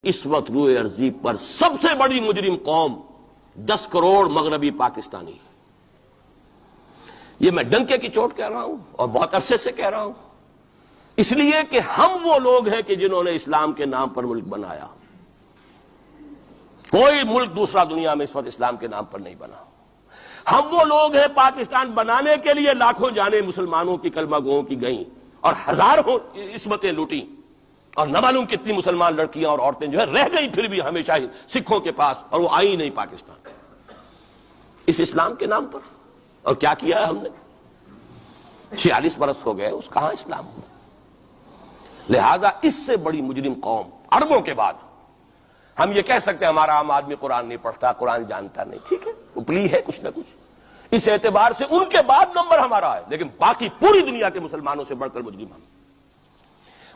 اس وقت روئے ارضی پر سب سے بڑی مجرم قوم 10 کروڑ مغربی پاکستانی. یہ میں ڈنکے کی چوٹ کہہ رہا ہوں اور بہت عرصے سے کہہ رہا ہوں، اس لیے کہ ہم وہ لوگ ہیں کہ جنہوں نے اسلام کے نام پر ملک بنایا. کوئی ملک دوسرا دنیا میں اس وقت اسلام کے نام پر نہیں بنا. ہم وہ لوگ ہیں پاکستان بنانے کے لیے لاکھوں جانیں مسلمانوں کی کلمہ گوؤں کی گئیں اور ہزاروں عصمتیں لوٹیں، اور نہ معلوم کتنی مسلمان لڑکیاں اور عورتیں جو ہے رہ گئی پھر بھی ہمیشہ ہی سکھوں کے پاس، اور وہ آئی نہیں پاکستان اس اسلام کے نام پر. اور کیا کیا ہے ہم نے؟ 46 برس ہو گئے، اس کہاں اسلام ہوا. لہذا اس سے بڑی مجرم قوم عربوں کے بعد ہم یہ کہہ سکتے ہیں ہمارا عام آدمی قرآن نہیں پڑھتا، قرآن جانتا نہیں، ٹھیک ہے، اپلی ہے کچھ نہ کچھ، اس اعتبار سے ان کے بعد نمبر ہمارا ہے، لیکن باقی پوری دنیا کے مسلمانوں سے بڑھ کر مجرم ہم.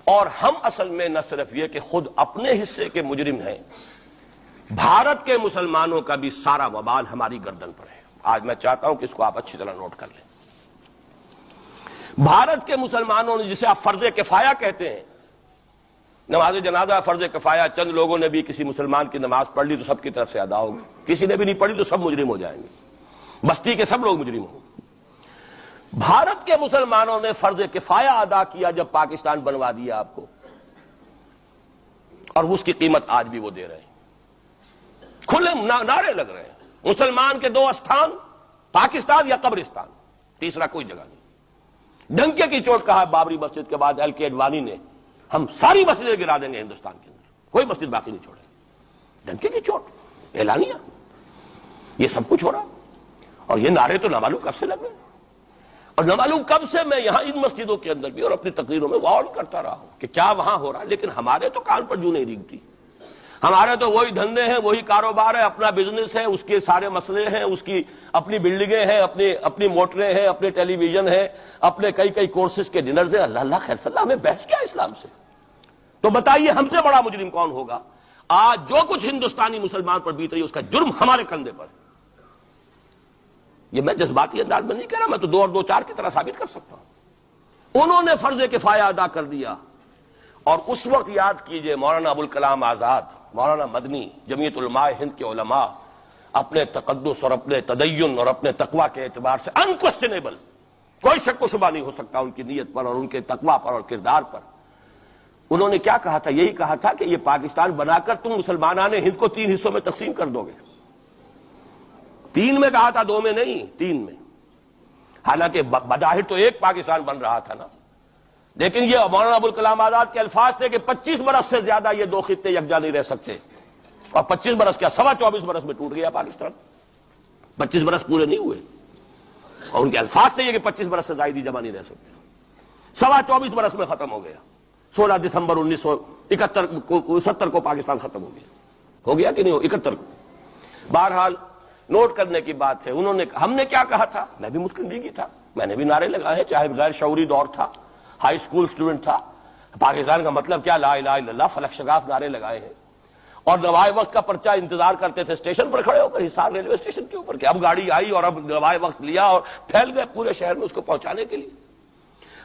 اور ہم اصل میں نہ صرف یہ کہ خود اپنے حصے کے مجرم ہیں، بھارت کے مسلمانوں کا بھی سارا وبال ہماری گردن پر ہے. آج میں چاہتا ہوں کہ اس کو آپ اچھی طرح نوٹ کر لیں. بھارت کے مسلمانوں نے، جسے آپ فرض کفایہ کہتے ہیں، نماز جنازہ فرض کفایہ، چند لوگوں نے بھی کسی مسلمان کی نماز پڑھ لی تو سب کی طرف سے ادا ہوگی، کسی نے بھی نہیں پڑھی تو سب مجرم ہو جائیں گے، بستی کے سب لوگ مجرم ہوں. بھارت کے مسلمانوں نے فرض کفایہ ادا کیا جب پاکستان بنوا دیا آپ کو، اور اس کی قیمت آج بھی وہ دے رہے ہیں. کھلے نعرے لگ رہے ہیں مسلمان کے 2 استھان، پاکستان یا قبرستان، تیسرا کوئی جگہ نہیں. ڈنکے کی چوٹ کہا بابری مسجد کے بعد ایل کے اڈوانی نے، ہم ساری مسجدیں گرا دیں گے ہندوستان کے اندر، کوئی مسجد باقی نہیں چھوڑے. ڈنکے کی چوٹ اعلانیہ، یہ سب کچھ ہو رہا، اور یہ نعرے تو نہ معلوم کب سے لگ رہے ہیں، اور نہ معلوم کب سے میں یہاں ان مسجدوں کے اندر بھی اور اپنی تقریروں میں وارن کرتا رہا ہوں کہ کیا وہاں ہو رہا ہے. لیکن ہمارے تو کان پر جو نہیں ریگتی، ہمارے تو وہی دھندے ہیں، وہی کاروبار ہے، اپنا بزنس ہے، اس کے سارے مسئلے ہیں، اس کی اپنی بلڈنگیں ہیں، اپنی موٹریں ہیں، اپنے ٹیلی ویژن ہیں، اپنے کئی کورسز کے ڈنرز ہیں. اللہ خیر صلی اللہ، ہمیں بحث کیا اسلام سے؟ تو بتائیے ہم سے بڑا مجرم کون ہوگا؟ آج جو کچھ ہندوستانی مسلمان پر بیت رہی ہے اس کا جرم ہمارے کندھے پر. یہ میں جذباتی انداز میں نہیں کہہ رہا، میں تو 2 اور 2 4 کی طرح ثابت کر سکتا ہوں. انہوں نے فرض کفایہ ادا کر دیا، اور اس وقت یاد کیجئے مولانا ابوالکلام آزاد، مولانا مدنی، جمعیت علماء ہند کے علماء اپنے تقدس اور اپنے تدین اور اپنے تقوی کے اعتبار سے انکوسچنیبل، کوئی شک و شبہ نہیں ہو سکتا ان کی نیت پر اور ان کے تقوی پر اور کردار پر. انہوں نے کیا کہا تھا؟ یہی کہا تھا کہ یہ پاکستان بنا کر تم مسلمانان ہند کو 3 حصوں میں تقسیم کر دو گے. 3 میں کہا تھا، 2 میں نہیں، 3 میں. حالانکہ بظاہر تو ایک پاکستان بن رہا تھا نا، لیکن یہ مولانا ابوالکلام آزاد کے الفاظ تھے کہ 25 برس سے زیادہ یہ 2 خطے یکجا نہیں رہ سکتے. اور 25 برس کیا، 24.25 برس میں ٹوٹ گیا پاکستان. 25 برس پورے نہیں ہوئے، اور ان کے الفاظ تھے یہ کہ 25 برس سے زائد جمع نہیں رہ سکتے. 24.25 برس میں ختم ہو گیا. 16 دسمبر 1970 کو پاکستان ختم ہو گیا کہ نہیں؟ 71 کو. بہرحال نوٹ کرنے کی بات ہے. ہم نے کیا کہا تھا؟ میں بھی مسلم لیگی تھا، میں نے بھی نعرے لگائے ہیں، چاہے غیر شعوری دور تھا، ہائی اسکول اسٹوڈنٹ تھا. پاکستان کا مطلب کیا، لا الہ الا اللہ، فلک شگاف نعرے لگائے ہیں. اور نوائے وقت کا پرچہ انتظار کرتے تھے اسٹیشن پر کھڑے ہو کر، حصار ریلوے اسٹیشن کے اوپر، کہ اب گاڑی آئی اور اب نوائے وقت لیا، اور پھیل گئے پورے شہر میں اس کو پہنچانے کے لیے.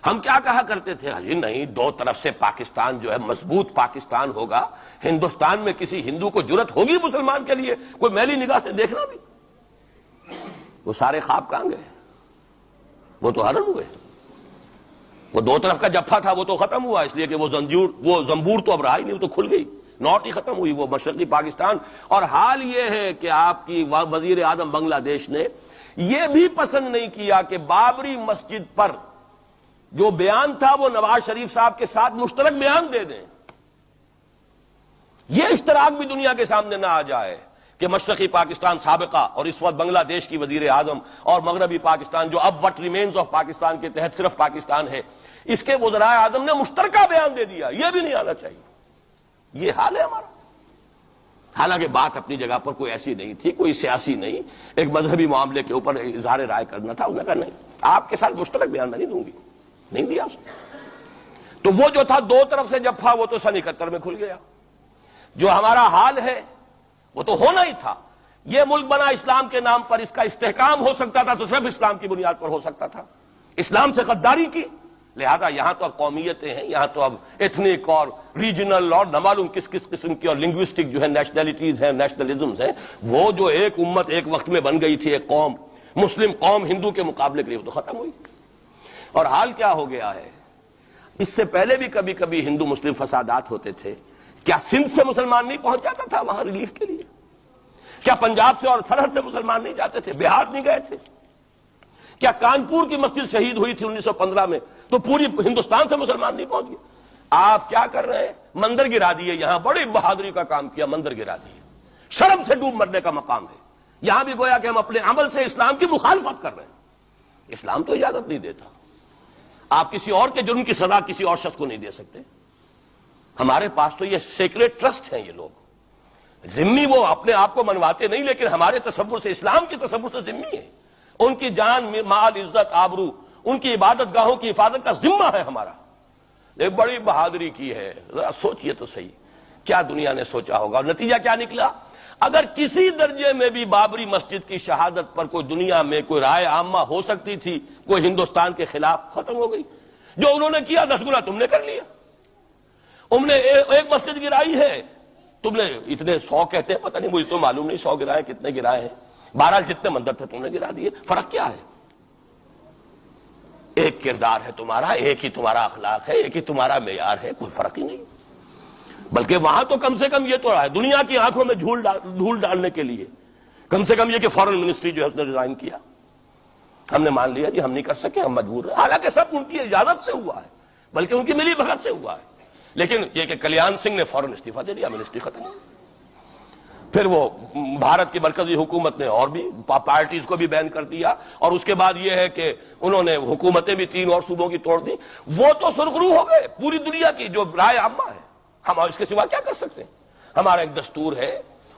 ہم کیا کہا کرتے تھے؟ جی نہیں، 2 طرف سے پاکستان جو ہے مضبوط پاکستان ہوگا. ہندوستان میں کسی ہندو کو جرت ہوگی مسلمان کے لیے کوئی میلی نگاہ سے دیکھنا بھی؟ وہ سارے خواب کہاں گئے؟ وہ تو حرم ہوئے. وہ 2 طرف کا جفا تھا وہ تو ختم ہوا، اس لیے کہ وہ زنبور تو اب رہا ہی نہیں، وہ تو کھل گئی، نوٹ ہی ختم ہوئی وہ مشرقی پاکستان. اور حال یہ ہے کہ آپ کی وزیر اعظم بنگلہ دیش نے یہ بھی پسند نہیں کیا کہ بابری مسجد پر جو بیان تھا وہ نواز شریف صاحب کے ساتھ مشترک بیان دے دیں. یہ اشتراک بھی دنیا کے سامنے نہ آ جائے کہ مشرقی پاکستان سابقہ اور اس وقت بنگلہ دیش کی وزیر اعظم، اور مغربی پاکستان جو اب وٹ ریمینز آف پاکستان کے تحت صرف پاکستان ہے، اس کے وزرائے اعظم نے مشترکہ بیان دے دیا. یہ بھی نہیں آنا چاہیے. یہ حال ہے ہمارا. حالانکہ بات اپنی جگہ پر کوئی ایسی نہیں تھی، کوئی سیاسی نہیں، ایک مذہبی معاملے کے اوپر اظہار رائے کرنا تھا. انہوں نے کہا نہیں، آپ کے ساتھ مشترک بیان میں نہیں دوں گی. نہیں دیا اس نے. تو وہ جو تھا 2 طرف سے جفا، وہ تو 71 میں کھل گیا. جو ہمارا حال ہے وہ تو ہونا ہی تھا. یہ ملک بنا اسلام کے نام پر، اس کا استحکام ہو سکتا تھا تو صرف اسلام کی بنیاد پر ہو سکتا تھا. اسلام سے غداری کی، لہذا یہاں تو اب قومیتیں ہیں، یہاں تو اب ایتھنک اور ریجنل اور نہ معلوم کس کس قسم کی اور لنگوسٹک جو ہے نیشنلٹیز ہیں، نیشنلزمز ہیں، وہ جو ایک امت ایک وقت میں بن گئی تھی، ایک قوم مسلم قوم ہندو کے مقابلے کے لیے، وہ تو ختم ہوئی۔ اور حال کیا ہو گیا ہے، اس سے پہلے بھی کبھی کبھی ہندو مسلم فسادات ہوتے تھے، کیا سندھ سے مسلمان نہیں پہنچ جاتا تھا وہاں ریلیف کے لیے؟ کیا پنجاب سے اور سرحد سے مسلمان نہیں جاتے تھے؟ بہار نہیں گئے تھے؟ کیا کانپور کی مسجد شہید ہوئی تھی 1915 میں تو پوری ہندوستان سے مسلمان نہیں پہنچ گئے؟ آپ کیا کر رہے ہیں؟ مندر گرا دیے، یہاں بڑی بہادری کا کام کیا، مندر گرا دیے، شرم سے ڈوب مرنے کا مقام ہے۔ یہاں بھی گویا کہ ہم اپنے عمل سے اسلام کی مخالفت کر رہے ہیں۔ اسلام تو اجازت نہیں دیتا، آپ کسی اور کے جرم کی سزا کسی اور شخص کو نہیں دے سکتے۔ ہمارے پاس تو یہ سیکریٹ ٹرسٹ ہیں، یہ لوگ ذمہ وہ اپنے آپ کو منواتے نہیں، لیکن ہمارے تصور سے، اسلام کے تصور سے ذمہ ہے۔ ان کی جان، مال، عزت، آبرو، ان کی عبادت گاہوں کی حفاظت کا ذمہ ہے ہمارا۔ ایک بڑی بہادری کی ہے، ذرا سوچئے تو صحیح، کیا دنیا نے سوچا ہوگا؟ اور نتیجہ کیا نکلا؟ اگر کسی درجے میں بھی بابری مسجد کی شہادت پر کوئی دنیا میں کوئی رائے عامہ ہو سکتی تھی کوئی ہندوستان کے خلاف، ختم ہو گئی۔ جو انہوں نے کیا 10 گنا تم نے کر لیا۔ انہوں نے ایک مسجد گرائی ہے، تم نے اتنے 100 کہتے ہیں، پتہ نہیں، مجھے تو معلوم نہیں 100 گرائے کتنے گرائے ہیں، بہرحال جتنے مندر تھے تم نے گرا دیے۔ فرق کیا ہے؟ ایک کردار ہے تمہارا، ایک ہی تمہارا اخلاق ہے، ایک ہی تمہارا معیار ہے، کوئی فرق ہی نہیں۔ بلکہ وہاں تو کم سے کم یہ تو رہا ہے، دنیا کی آنکھوں میں دھول ڈالنے کے لیے کم سے کم یہ کہ فارن منسٹری جو ہے اس نے ریزائن کیا، ہم نے مان لیا جی ہم نہیں کر سکے، ہم مجبور ہیں، حالانکہ سب ان کی اجازت سے ہوا ہے، بلکہ ان کی ملی بھگت سے ہوا ہے۔ لیکن یہ کہ کلیان سنگھ نے فوراً استعفیٰ دے دیا، منسٹری ختم۔ پھر وہ بھارت کی مرکزی حکومت نے اور بھی پارٹیز کو بھی بین کر دیا، اور اس کے بعد یہ ہے کہ انہوں نے حکومتیں بھی 3 اور صوبوں کی توڑ دی۔ وہ تو سرخرو ہو گئے پوری دنیا کی جو رائے عامہ ہے، ہم اس کے سوا کیا کر سکتے ہیں؟ ہمارا ایک دستور ہے،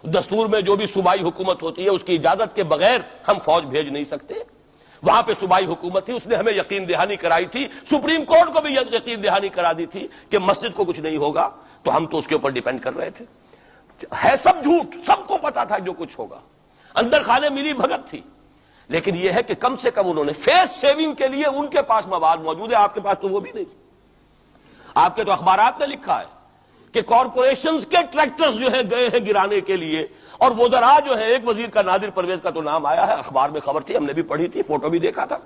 دستور میں جو بھی صوبائی حکومت ہوتی ہے اس کی اجازت کے بغیر ہم فوج بھیج نہیں سکتے۔ وہاں پہ صوبائی حکومت تھی، اس نے ہمیں یقین دہانی کرائی تھی، سپریم کورٹ کو بھی یقین دہانی کرا دی تھی کہ مسجد کو کچھ نہیں ہوگا، تو ہم تو اس کے اوپر ڈیپینڈ کر رہے تھے۔ ہے سب جھوٹ، سب کو پتا تھا جو کچھ ہوگا، اندر خانے ملی بھگت تھی، لیکن یہ ہے کہ کم سے کم انہوں نے فیس سیونگ کے لیے ان کے پاس مواد موجود ہے، آپ کے پاس تو وہ بھی نہیں۔ آپ کے تو اخبارات نے لکھا ہے کہ کارپوریشنز کے ٹریکٹرز جو ہیں گئے ہیں گرانے کے لیے، اور وزراء جو ہے، ایک وزیر کا نادر پرویز کا تو نام آیا ہے، اخبار میں خبر تھی، ہم نے بھی پڑھی تھی، فوٹو بھی دیکھا تھا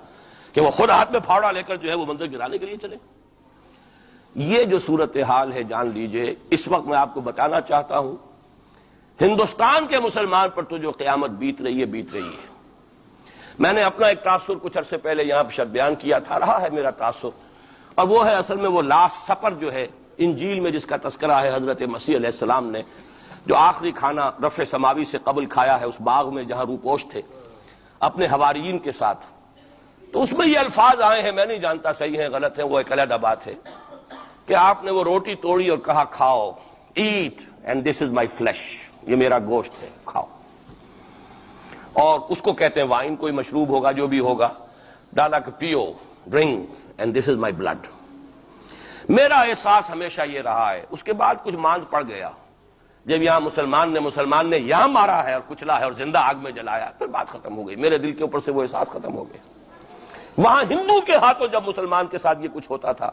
کہ وہ خود ہاتھ میں پھاوڑا لے کر جو ہے وہ منظر گرانے کے لیے چلے۔ یہ جو صورتحال ہے جان لیجئے، اس وقت میں آپ کو بتانا چاہتا ہوں، ہندوستان کے مسلمان پر تو جو قیامت بیت رہی ہے۔ میں نے اپنا ایک تاثر کچھ عرصے پہلے یہاں شد بیان کیا تھا، رہا ہے میرا تاثر، اور وہ ہے اصل میں وہ لاسٹ سپر جو ہے انجیل میں جس کا تذکرہ ہے حضرت مسیح علیہ السلام نے جو آخری کھانا رفع سماوی سے قبل کھایا ہے اس باغ میں جہاں روپوش تھے اپنے حواریین کے ساتھ۔ تو اس میں یہ الفاظ آئے ہیں، میں نہیں جانتا صحیح ہیں غلط ہیں، وہ ایک علیحدہ بات ہے، کہ آپ نے وہ روٹی توڑی اور کہا کھاؤ، eat and this is my flesh, یہ میرا گوشت ہے، کھاؤ۔ اور اس کو کہتے ہیں وائن، کوئی مشروب ہوگا جو بھی ہوگا، ڈالا کہ پیو، drink and this is my blood. میرا احساس ہمیشہ یہ رہا ہے، اس کے بعد کچھ ماند پڑ گیا، جب یہاں مسلمان نے یہاں مارا ہے اور کچلا ہے اور زندہ آگ میں جلایا، پھر بات ختم ہو گئی، میرے دل کے اوپر سے وہ احساس ختم ہو گیا۔ وہاں ہندو کے ہاتھوں جب مسلمان کے ساتھ یہ کچھ ہوتا تھا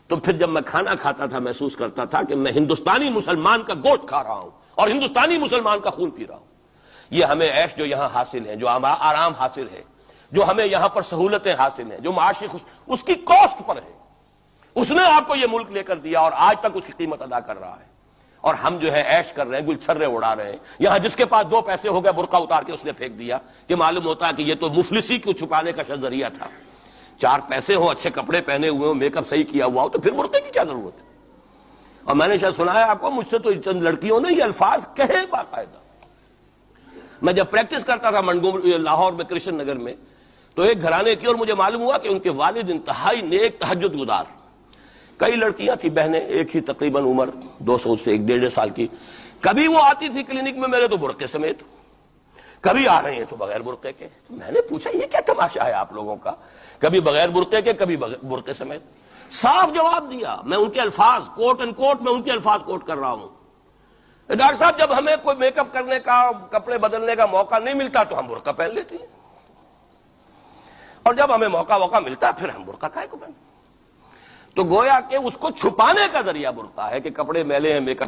تو پھر جب میں کھانا کھاتا تھا محسوس کرتا تھا کہ میں ہندوستانی مسلمان کا گوشت کھا رہا ہوں اور ہندوستانی مسلمان کا خون پی رہا ہوں۔ یہ ہمیں عیش جو یہاں حاصل ہے، جو آرام حاصل ہے، جو ہمیں یہاں پر سہولتیں حاصل ہیں، جو معاشی اس کی کاسٹ پر ہے۔ اس نے آپ کو یہ ملک لے کر دیا اور آج تک اس کی قیمت ادا کر رہا ہے، اور ہم جو ہے عیش کر رہے ہیں، گل چھرے اڑا رہے ہیں۔ یہاں جس کے پاس 2 پیسے ہو گئے برقع اتار کے اس نے پھینک دیا کہ معلوم ہوتا ہے کہ یہ تو مفلسی کو چھپانے کا ذریعہ تھا۔ 4 پیسے ہوں، اچھے کپڑے پہنے ہوئے ہوں، میک اپ صحیح کیا ہوا ہو، تو پھر برقعے کی کیا ضرورت ہے؟ اور میں نے شاید سنا ہے آپ کو، مجھ سے تو چند لڑکیوں نے یہ الفاظ کہے باقاعدہ۔ میں جب پریکٹس کرتا تھا لاہور میں کرشن نگر میں، تو ایک گھرانے کی، اور مجھے معلوم ہوا کہ ان کے والد انتہائی نیک تہجد گزار، کئی لڑکیاں تھیں بہنیں، ایک ہی تقریباً عمر 200 سے 1.5 سال کی، کبھی وہ آتی تھی کلینک میں میرے تو برقعے سمیت، کبھی آ رہے ہیں تو بغیر برقعے کے۔ تو میں نے پوچھا یہ کیا تماشا ہے آپ لوگوں کا، کبھی بغیر برقعے کے کبھی برقعے سمیت۔ صاف جواب دیا، میں ان کے الفاظ کوٹ اینڈ کوٹ میں ان کے الفاظ کوٹ کر رہا ہوں، ڈاکٹر صاحب جب ہمیں کوئی میک اپ کرنے کا، کپڑے بدلنے کا موقع نہیں ملتا تو ہم برقع پہن لیتے ہیں، اور جب ہمیں موقع ملتا پھر ہم برقع کائے کو پہنتے۔ تو گویا کہ اس کو چھپانے کا ذریعہ برقع ہے کہ کپڑے میلے ہیں میک